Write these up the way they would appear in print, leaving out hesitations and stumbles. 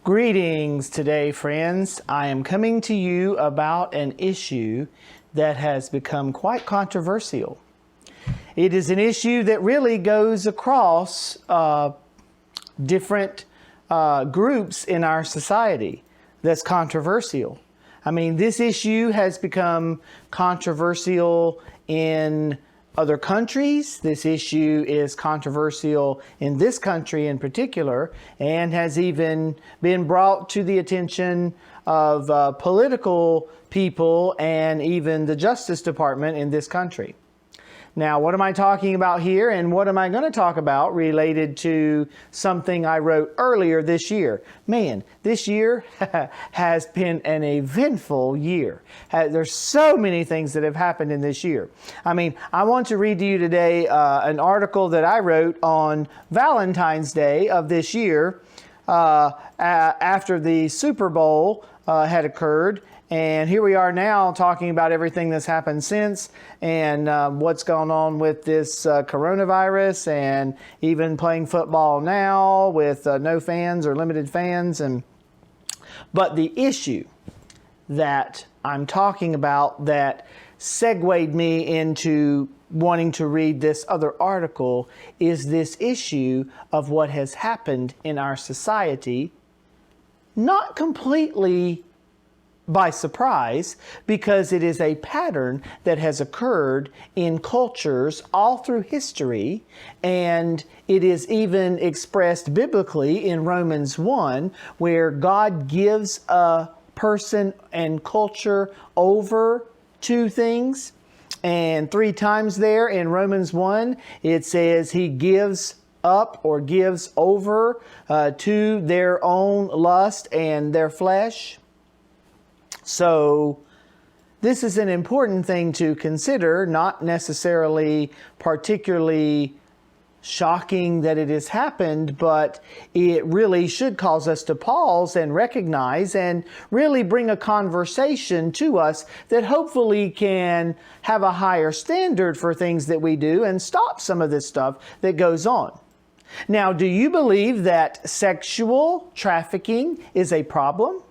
Greetings today, friends. I am coming to you about an issue that has become quite controversial. It is an issue that really goes across different groups in our society that's controversial. I mean, this issue has become controversial in other countries. This issue is controversial in this country in particular, and has even been brought to the attention of political people and even the Justice Department in this country. Now, what am I talking about here, and what am I going to talk about related to something I wrote earlier this year? Man, this year has been an eventful year. There's so many things that have happened in this year. I mean, I want to read to you today an article that I wrote on Valentine's Day of this year after the Super Bowl had occurred. And here we are now talking about everything that's happened since, and what's going on with this coronavirus, and even playing football now with no fans or limited fans. But the issue that I'm talking about that segued me into wanting to read this other article is this issue of what has happened in our society, not completely by surprise, because it is a pattern that has occurred in cultures all through history, and it is even expressed biblically in Romans 1, where God gives a person and culture over to things. And 3 times there in Romans 1, it says he gives up or gives over to their own lust and their flesh. So this is an important thing to consider, not necessarily particularly shocking that it has happened, but it really should cause us to pause and recognize and really bring a conversation to us that hopefully can have a higher standard for things that we do and stop some of this stuff that goes on. Now, do you believe that sexual trafficking is a problem?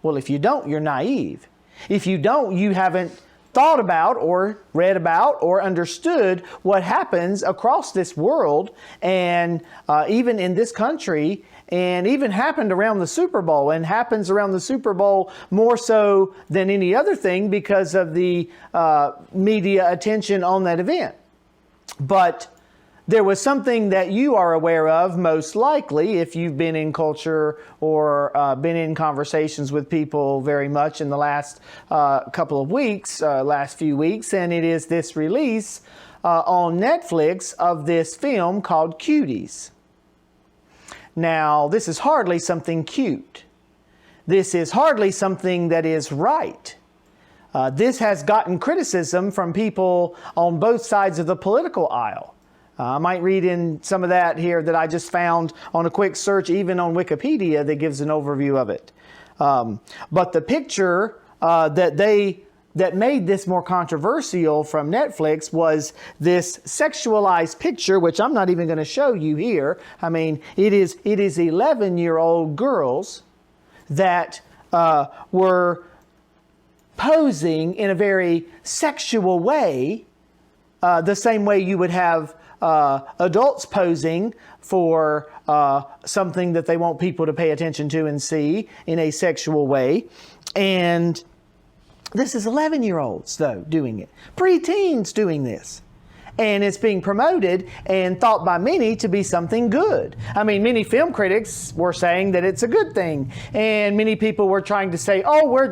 Well, if you don't, you're naive. If you don't, you haven't thought about or read about or understood what happens across this world, and even in this country, and even happened around the Super Bowl, and happens around the Super Bowl more so than any other thing because of the media attention on that event. But there was something that you are aware of, most likely, if you've been in culture or been in conversations with people very much in the last couple of weeks, last few weeks, and it is this release on Netflix of this film called Cuties. Now, this is hardly something cute. This is hardly something that is right. This has gotten criticism from people on both sides of the political aisle. I might read in some of that here that I just found on a quick search, even on Wikipedia, that gives an overview of it. But the picture that made this more controversial from Netflix was this sexualized picture, which I'm not even going to show you here. I mean, it is 11-year-old girls that were posing in a very sexual way, the same way you would have adults posing for something that they want people to pay attention to and see in a sexual way. And this is 11-year-olds, though, doing it. Preteens doing this. And it's being promoted and thought by many to be something good. I mean, many film critics were saying that it's a good thing. And many people were trying to say, oh, we're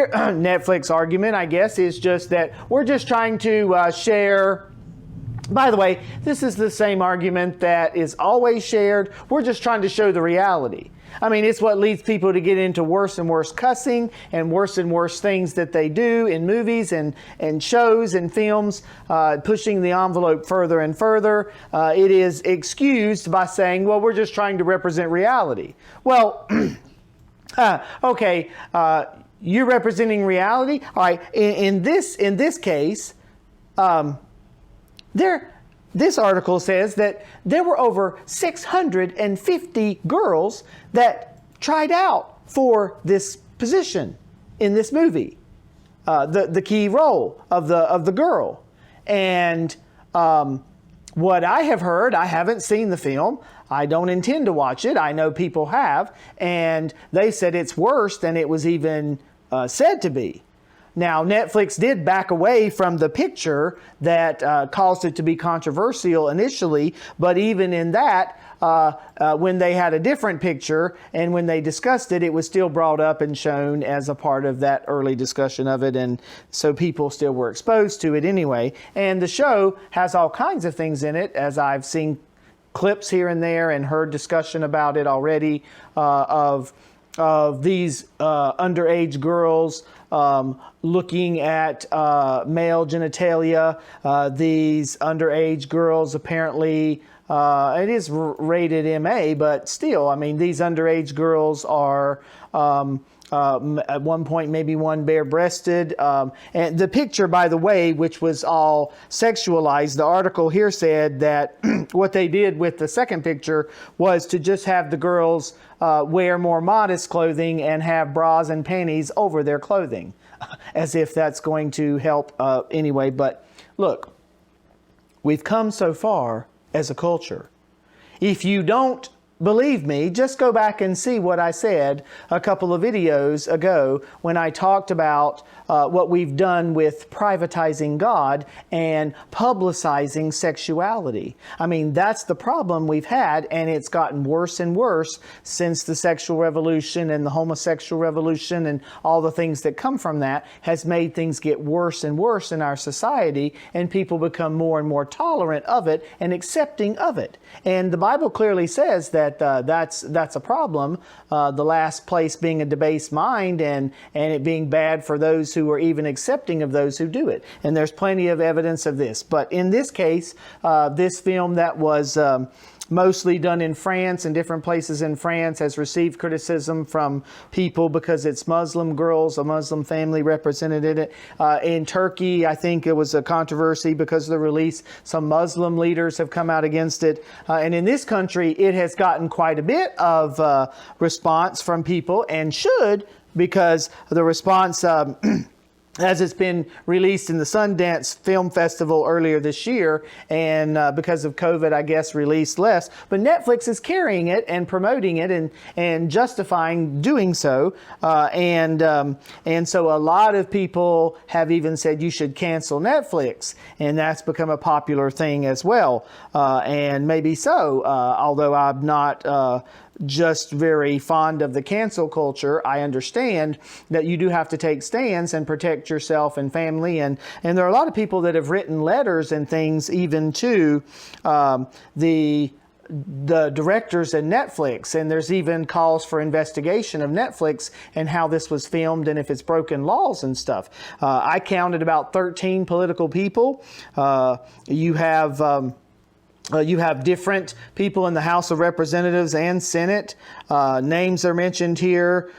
Netflix argument, I guess, is just that we're just trying to share. By the way, this is the same argument that is always shared. We're just trying to show the reality. I mean, it's what leads people to get into worse and worse cussing and worse things that they do in movies and shows and films, pushing the envelope further and further. It is excused by saying, well, we're just trying to represent reality. Well, okay, you're representing reality? All right, in this case, this article says that there were over 650 girls that tried out for this position in this movie, the key role of the girl. And what I have heard, I haven't seen the film. I don't intend to watch it. I know people have, and they said it's worse than it was even said to be. Now, Netflix did back away from the picture that caused it to be controversial initially, but even in that, when they had a different picture and when they discussed it, it was still brought up and shown as a part of that early discussion of it, and so people still were exposed to it anyway. And the show has all kinds of things in it, as I've seen clips here and there and heard discussion about it already, of these underage girls looking at male genitalia. These underage girls apparently, it is rated MA, but still, I mean, these underage girls are at one point maybe one bare-breasted. And the picture, by the way, which was all sexualized, the article here said that what they did with the second picture was to just have the girls wear more modest clothing and have bras and panties over their clothing, as if that's going to help anyway. But look, we've come so far as a culture. If you don't believe me, just go back and see what I said a couple of videos ago when I talked about what we've done with privatizing God and publicizing sexuality. I mean, that's the problem we've had, and it's gotten worse and worse since the sexual revolution and the homosexual revolution, and all the things that come from that has made things get worse and worse in our society, and people become more and more tolerant of it and accepting of it. And the Bible clearly says that that's a problem. The last place being a debased mind, and it being bad for those who are even accepting of those who do it. And there's plenty of evidence of this. But in this case, this film that was mostly done in France and different places in France has received criticism from people because it's Muslim girls, a Muslim family represented in it. In Turkey, I think it was a controversy because of the release. Some Muslim leaders have come out against it. And in this country, it has gotten quite a bit of response from people, and should, because the response as it's been released in the Sundance Film Festival earlier this year, and because of COVID, I guess, released less. But Netflix is carrying it and promoting it and justifying doing so. And so a lot of people have even said you should cancel Netflix, and that's become a popular thing as well. And maybe so, although I'm not just very fond of the cancel culture. I understand that you do have to take stands and protect yourself and family, and there are a lot of people that have written letters and things even to the directors at Netflix, and there's even calls for investigation of Netflix and how this was filmed and if it's broken laws and stuff. I counted about 13 political people. You have different people in the House of Representatives and Senate. Names are mentioned here.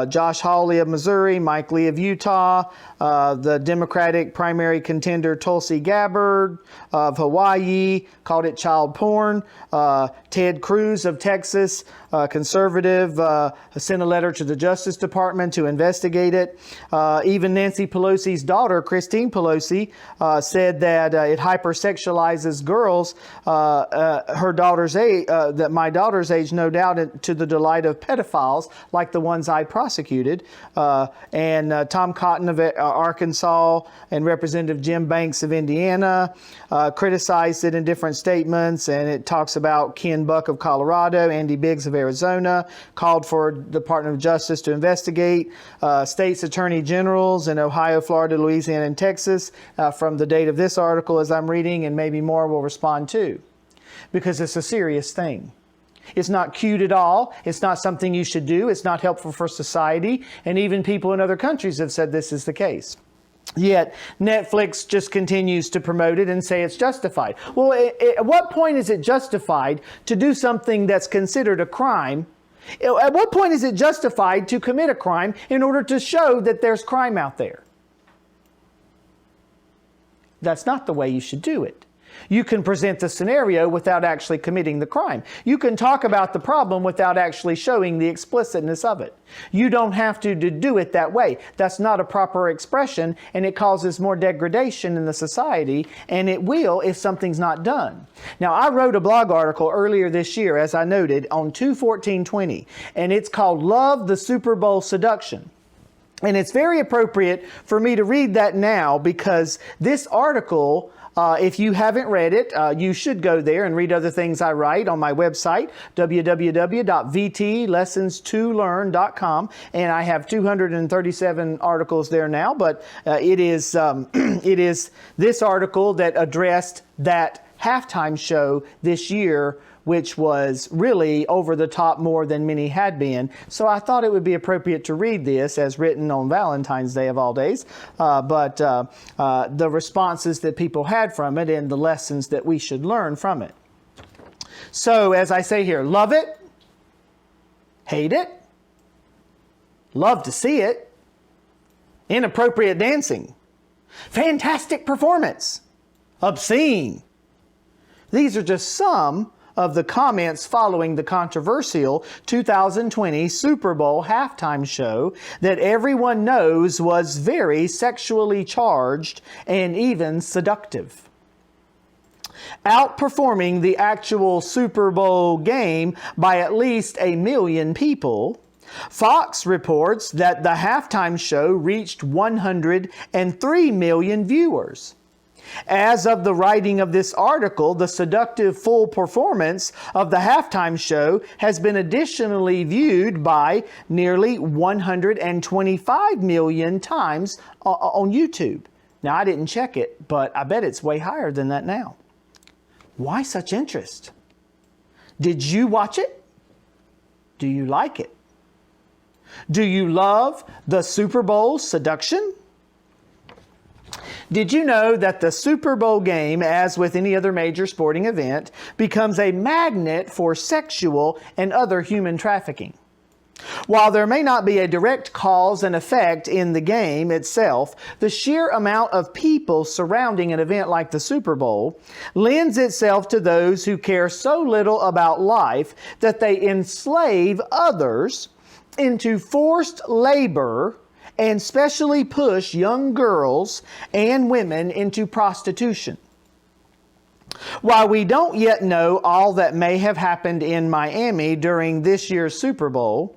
Josh Hawley of Missouri, Mike Lee of Utah, the Democratic primary contender Tulsi Gabbard of Hawaii called it child porn. Ted Cruz of Texas, conservative, sent a letter to the Justice Department to investigate it. Even Nancy Pelosi's daughter, Christine Pelosi, said that it hypersexualizes girls her daughter's age, that my daughter's age, no doubt, to the delight of pedophiles like the ones I prosecuted. And Tom Cotton of Arkansas and Representative Jim Banks of Indiana criticized it in different statements, and it talks about Ken Buck of Colorado, Andy Biggs of Arizona, called for the Department of Justice to investigate. States Attorney Generals in Ohio, Florida, Louisiana, and Texas, from the date of this article as I'm reading, and maybe more, will respond too, because it's a serious thing. It's not cute at all. It's not something you should do. It's not helpful for society. And even people in other countries have said this is the case. Yet Netflix just continues to promote it and say it's justified. Well, at what point is it justified to do something that's considered a crime? At what point is it justified to commit a crime in order to show that there's crime out there? That's not the way you should do it. You can present the scenario without actually committing the crime. You can talk about the problem without actually showing the explicitness of it. You don't have to do it that way. That's not a proper expression, and it causes more degradation in the society, and it will if something's not done. Now, I wrote a blog article earlier this year, as I noted, on 2/14/20, and it's called Love the Superbowl Seduction. And it's very appropriate for me to read that now because this article, if you haven't read it, you should go there and read other things I write on my website, www.vtlessons2learn.com. And I have 237 articles there now, but it is this article that addressed that halftime show this year, which was really over the top more than many had been. So I thought it would be appropriate to read this as written on Valentine's Day of all days, but the responses that people had from it and the lessons that we should learn from it. So as I say here, love it, hate it, love to see it, inappropriate dancing, fantastic performance, obscene. These are just some of the comments following the controversial 2020 Super Bowl halftime show that everyone knows was very sexually charged and even seductive. Outperforming the actual Super Bowl game by at least 1 million people, Fox reports that the halftime show reached 103 million viewers. As of the writing of this article, the seductive full performance of the halftime show has been additionally viewed by nearly 125 million times on YouTube. Now, I didn't check it, but I bet it's way higher than that now. Why such interest? Did you watch it? Do you like it? Do you love the Super Bowl seduction? Did you know that the Super Bowl game, as with any other major sporting event, becomes a magnet for sexual and other human trafficking? While there may not be a direct cause and effect in the game itself, the sheer amount of people surrounding an event like the Super Bowl lends itself to those who care so little about life that they enslave others into forced labor and specially push young girls and women into prostitution. While we don't yet know all that may have happened in Miami during this year's Super Bowl,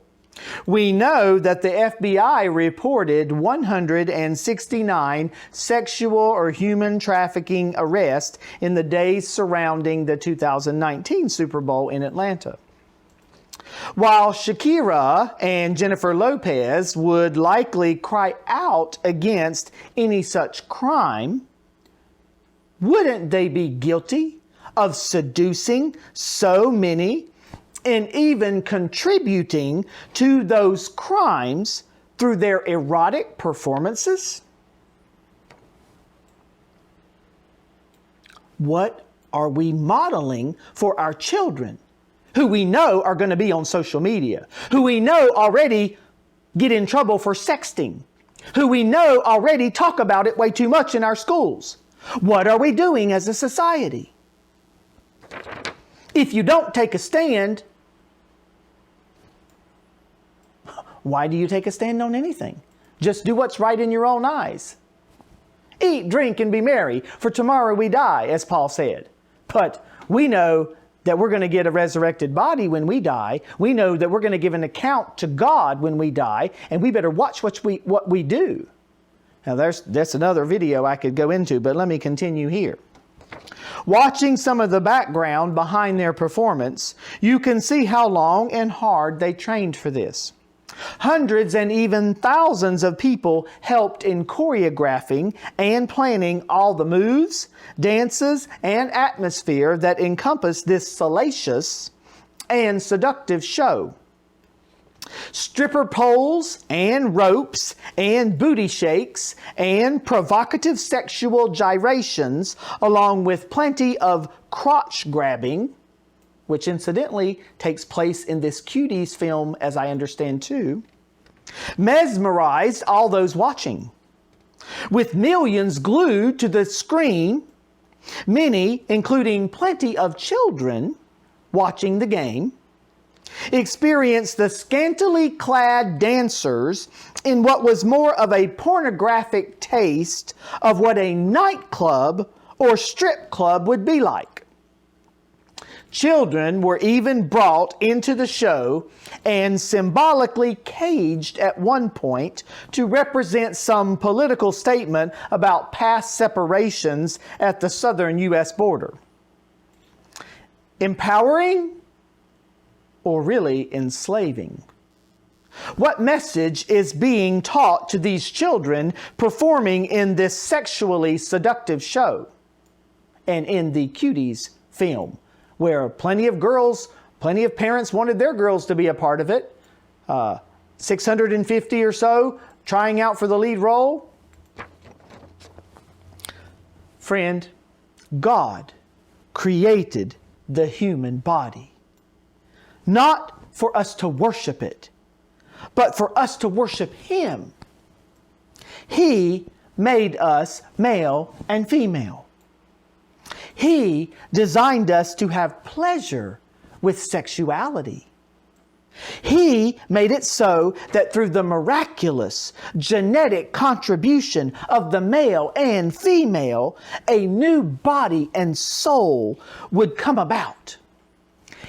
we know that the FBI reported 169 sexual or human trafficking arrests in the days surrounding the 2019 Super Bowl in Atlanta. While Shakira and Jennifer Lopez would likely cry out against any such crime, wouldn't they be guilty of seducing so many and even contributing to those crimes through their erotic performances? What are we modeling for our children, who we know are going to be on social media, who we know already get in trouble for sexting, who we know already talk about it way too much in our schools? What are we doing as a society? If you don't take a stand, why do you take a stand on anything? Just do what's right in your own eyes. Eat, drink, and be merry, for tomorrow we die, as Paul said. But we know that we're going to get a resurrected body when we die. We know that we're going to give an account to God when we die, and we better watch what we do. Now, that's another video I could go into, but let me continue here. Watching some of the background behind their performance, you can see how long and hard they trained for this. Hundreds and even thousands of people helped in choreographing and planning all the moves, dances, and atmosphere that encompass this salacious and seductive show. Stripper poles and ropes and booty shakes and provocative sexual gyrations, along with plenty of crotch grabbing, which incidentally takes place in this Cuties film, as I understand too, mesmerized all those watching. With millions glued to the screen, Many, including plenty of children watching the game, experienced the scantily clad dancers in what was more of a pornographic taste of what a nightclub or strip club would be like. Children were even brought into the show and symbolically caged at one point to represent some political statement about past separations at the southern U.S. border. Empowering or really enslaving? What message is being taught to these children performing in this sexually seductive show and in the Cuties film, where plenty of parents wanted their girls to be a part of it? 650 or so trying out for the lead role. Friend, God created the human body, not for us to worship it, but for us to worship Him. He made us male and female. He designed us to have pleasure with sexuality. He made it so that through the miraculous genetic contribution of the male and female, a new body and soul would come about.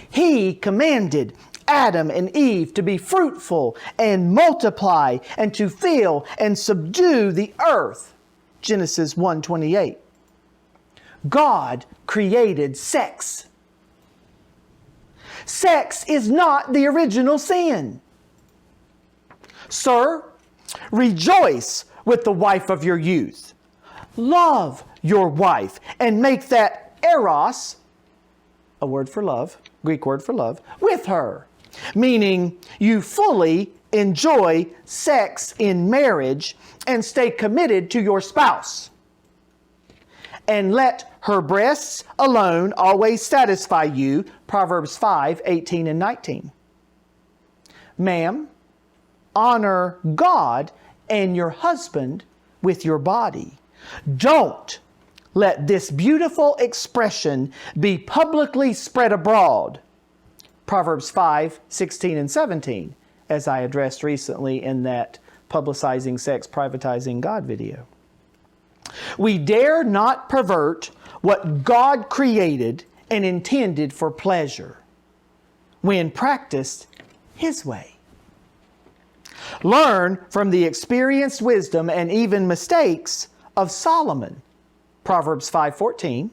He commanded Adam and Eve to be fruitful and multiply and to fill and subdue the earth. Genesis 1:28. God created sex. Sex is not the original sin. Sir, rejoice with the wife of your youth. Love your wife and make that eros, a word for love, Greek word for love, with her. Meaning you fully enjoy sex in marriage and stay committed to your spouse. And let her breasts alone always satisfy you. Proverbs 5:18 and 19. Ma'am, honor God and your husband with your body. Don't let this beautiful expression be publicly spread abroad. Proverbs 5:16 and 17, as I addressed recently in that Publicizing Sex, Privatizing God video. We dare not pervert what God created and intended for pleasure when practiced His way. Learn from the experienced wisdom and even mistakes of Solomon. Proverbs 5:14.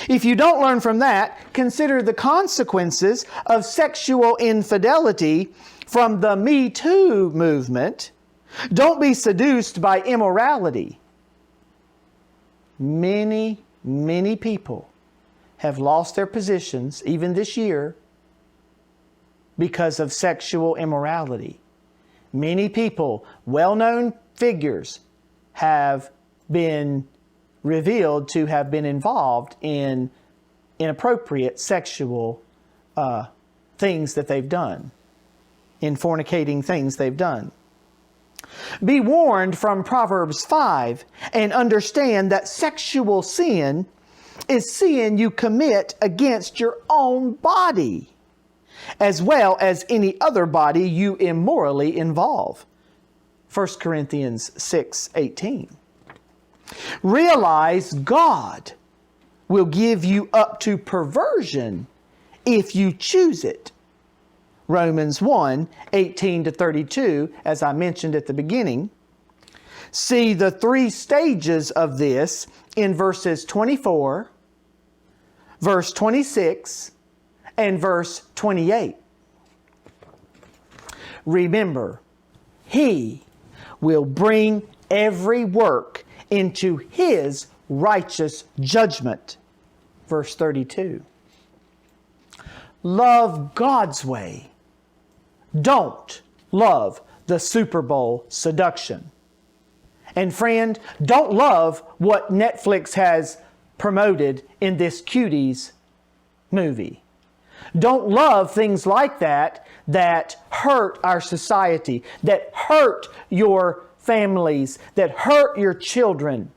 If you don't learn from that, consider the consequences of sexual infidelity from the Me Too movement. Don't be seduced by immorality. Many people have lost their positions, even this year, because of sexual immorality. Many people, well-known figures, have been revealed to have been involved in inappropriate sexual things that they've done, in fornicating things they've done. Be warned from Proverbs 5 and understand that sexual sin is sin you commit against your own body, as well as any other body you immorally involve. 1 Corinthians 6:18. Realize God will give you up to perversion if you choose it. Romans 1:18 to 32, as I mentioned at the beginning. See the three stages of this in verses 24, verse 26, and verse 28. Remember, He will bring every work into His righteous judgment. Verse 32. Love God's way. Don't love the Superbowl seduction. And friend, don't love what Netflix has promoted in this Cuties movie. Don't love things like that that hurt our society, that hurt your families, that hurt your children,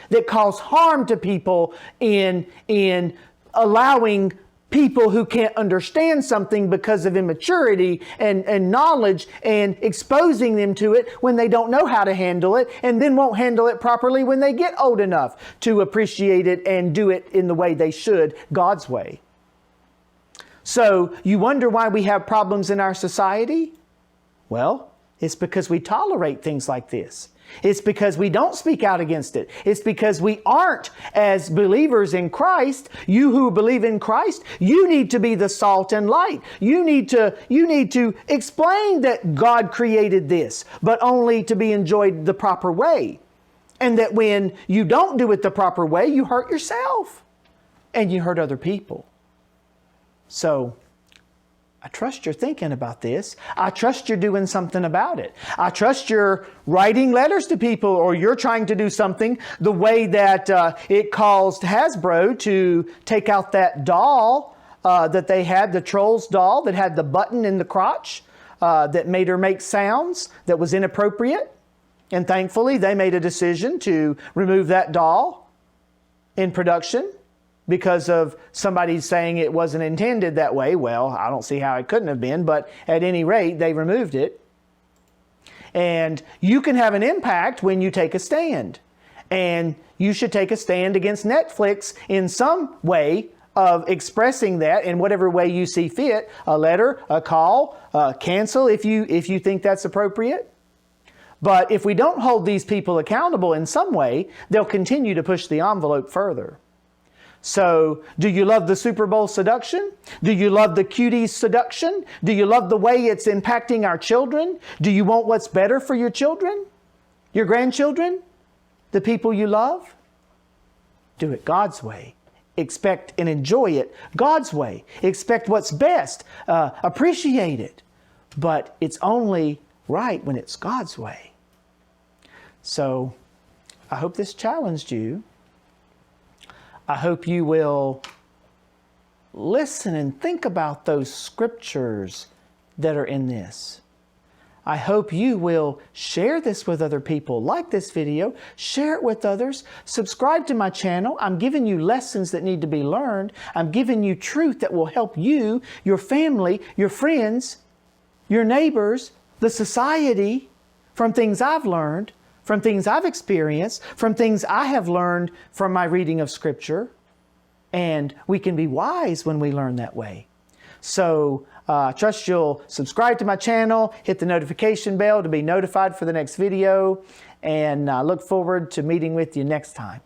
that cause harm to people in allowing people who can't understand something because of immaturity and knowledge and exposing them to it when they don't know how to handle it, and then won't handle it properly when they get old enough to appreciate it and do it in the way they should, God's way. So you wonder why we have problems in our society? Well, it's because we tolerate things like this. It's because we don't speak out against it. It's because we aren't, as believers in Christ, you who believe in Christ, you need to be the salt and light. You need to explain that God created this, but only to be enjoyed the proper way. And that when you don't do it the proper way, you hurt yourself and you hurt other people. So, I trust you're thinking about this. I trust you're doing something about it. I trust you're writing letters to people, or you're trying to do something the way that it caused Hasbro to take out that doll that they had, the Trolls doll that had the button in the crotch that made her make sounds that was inappropriate. And thankfully, they made a decision to remove that doll in production, because of somebody saying it wasn't intended that way. Well, I don't see how it couldn't have been, but at any rate, they removed it. And you can have an impact when you take a stand. And you should take a stand against Netflix in some way of expressing that in whatever way you see fit. A letter, a call, cancel if you think that's appropriate. But if we don't hold these people accountable in some way, they'll continue to push the envelope further. So, do you love the Superbowl seduction? Do you love the Cuties seduction? Do you love the way it's impacting our children? Do you want what's better for your children? Your grandchildren? The people you love? Do it God's way. Expect and enjoy it God's way. Expect what's best. Appreciate it. But it's only right when it's God's way. So, I hope this challenged you. I hope you will listen and think about those scriptures that are in this. I hope you will share this with other people. Like this video, share it with others, subscribe to my channel. I'm giving you lessons that need to be learned. I'm giving you truth that will help you, your family, your friends, your neighbors, the society, from things I've learned, from things I've experienced, from things I have learned from my reading of Scripture. And we can be wise when we learn that way. So trust you'll subscribe to my channel, hit the notification bell to be notified for the next video, and I look forward to meeting with you next time.